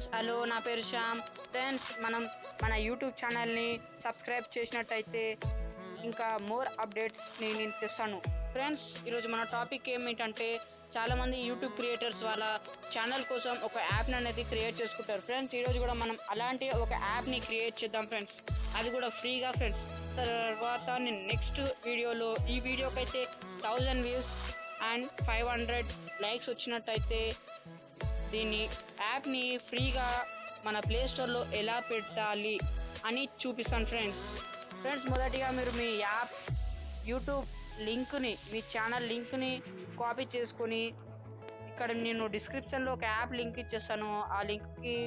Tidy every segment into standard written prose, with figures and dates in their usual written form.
Friends, hello, నా పేరు Shyam. Friends, మనం మన యూట్యూబ్ ఛానల్ని సబ్స్క్రైబ్ చేసినట్టయితే ఇంకా మోర్ అప్డేట్స్ని నేను తెస్తాను. ఫ్రెండ్స్, ఈరోజు మన టాపిక్ ఏమిటంటే, చాలామంది యూట్యూబ్ క్రియేటర్స్ వాళ్ళ ఛానల్ కోసం ఒక యాప్ని అనేది క్రియేట్ చేసుకుంటారు. ఫ్రెండ్స్, ఈరోజు కూడా మనం అలాంటి ఒక యాప్ని క్రియేట్ చేద్దాం ఫ్రెండ్స్, అది కూడా ఫ్రీగా. ఫ్రెండ్స్, తర్వాత నేను నెక్స్ట్ వీడియోలో, ఈ వీడియోకైతే 1000 వ్యూస్ అండ్ 500 లైక్స్ వచ్చినట్టయితే దీన్ని యాప్ని ఫ్రీగా మన ప్లేస్టోర్లో ఎలా పెట్టాలి అని చూపిస్తాను ఫ్రెండ్స్. మొదటిగా మీరు మీ యాప్ యూట్యూబ్ లింక్ని, మీ ఛానల్ లింక్ని కాపీ చేసుకొని, ఇక్కడ నేను డిస్క్రిప్షన్లో ఒక యాప్ లింక్ ఇచ్చేస్తాను, ఆ లింక్కి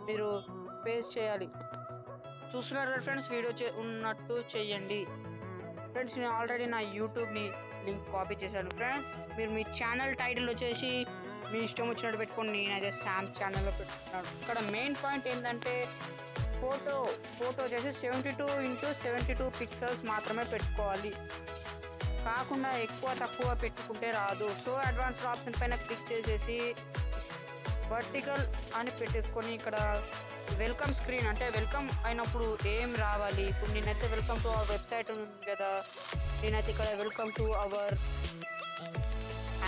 మీరు పేస్ట్ చేయాలి. చూస్తున్నారు కదా ఫ్రెండ్స్, వీడియో ఉన్నట్టు చేయండి. ఫ్రెండ్స్, నేను ఆల్రెడీ నా యూట్యూబ్ని లింక్ కాపీ చేశాను. ఫ్రెండ్స్, మీరు మీ ఛానల్ టైటిల్ వచ్చేసి మీ ఇష్టం వచ్చినట్టు పెట్టుకోండి. నేనైతే శ్యామ్ ఛానల్లో పెట్టుకున్నాను. ఇక్కడ మెయిన్ పాయింట్ ఏంటంటే, ఫోటో వచ్చేసి 72x72 పిక్సెల్స్ మాత్రమే పెట్టుకోవాలి, కాకుండా ఎక్కువ తక్కువ పెట్టుకుంటే రాదు. సో అడ్వాన్స్డ్ ఆప్షన్ పైన క్లిక్ చేసేసి వర్టికల్ అని పెట్టేసుకొని, ఇక్కడ వెల్కమ్ స్క్రీన్ అంటే వెల్కమ్ అయినప్పుడు ఏం రావాలి. ఇప్పుడు నేనైతే వెల్కమ్ టు అవర్ వెబ్సైట్ ఉంది కదా, నేనైతే ఇక్కడ వెల్కమ్ టు అవర్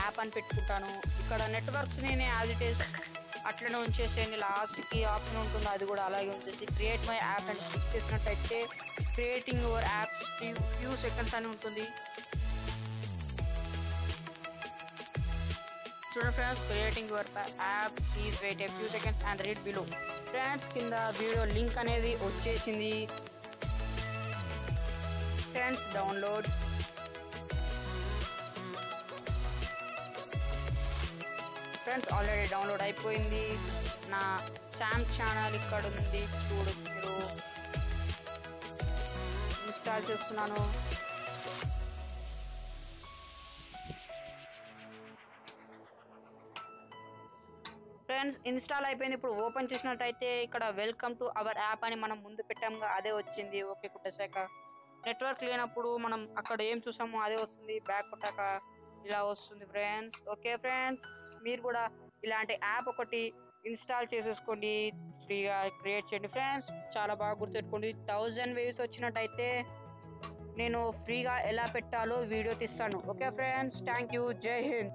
యాప్ అని పెట్టుకుంటాను. ఇక్కడ నెట్వర్క్స్ నేను యాజ్ ఇట్ ఈస్ అట్లనే ఉంచేసేయండి. లాస్ట్కి ఆప్షన్ ఉంటుంది, అది కూడా అలాగే ఉంచేసి క్రియేట్ మై యాప్ అని క్లిక్ చేసినట్టయితే creating your apps few seconds అని ఉంటుంది. చూడండి friends, creating your app, please wait a few seconds and read below. Friends, కింద వీడియో లింక్ అనేది వచ్చేసింది. Friends, download. Friends, already download అయిపోయింది. నా శ్యామ్ ఛానల్ ఇక్కడ ఉంది, చూడొచ్చు మీరు. ఇన్స్టాల్ చేస్తున్నాను. ఫ్రెండ్స్, ఇన్స్టాల్ అయిపోయింది. ఇప్పుడు ఓపెన్ చేసినట్టయితే ఇక్కడ వెల్కమ్ టు అవర్ యాప్ అని మనం ముందు పెట్టాముగా, అదే వచ్చింది. ఓకే కొట్టేశాక నెట్వర్క్ లేనప్పుడు మనం అక్కడ ఏం చూసామో అదే వస్తుంది. బ్యాక్ కొట్టాక ఇలా వస్తుంది ఫ్రెండ్స్. ఓకే ఫ్రెండ్స్, మీరు కూడా ఇలాంటి యాప్ ఒకటి ఇన్స్టాల్ చేసేసుకోండి, ఫ్రీగా క్రియేట్ చేయండి. ఫ్రెండ్స్, చాలా బాగా గుర్తుపెట్టుకోండి, 1000 వ్యూస్ వచ్చినట్టయితే నేను ఫ్రీగా ఎలా పెట్టాలో వీడియో తీస్తాను. ఓకే ఫ్రెండ్స్, థ్యాంక్ యూ, జై హింద్.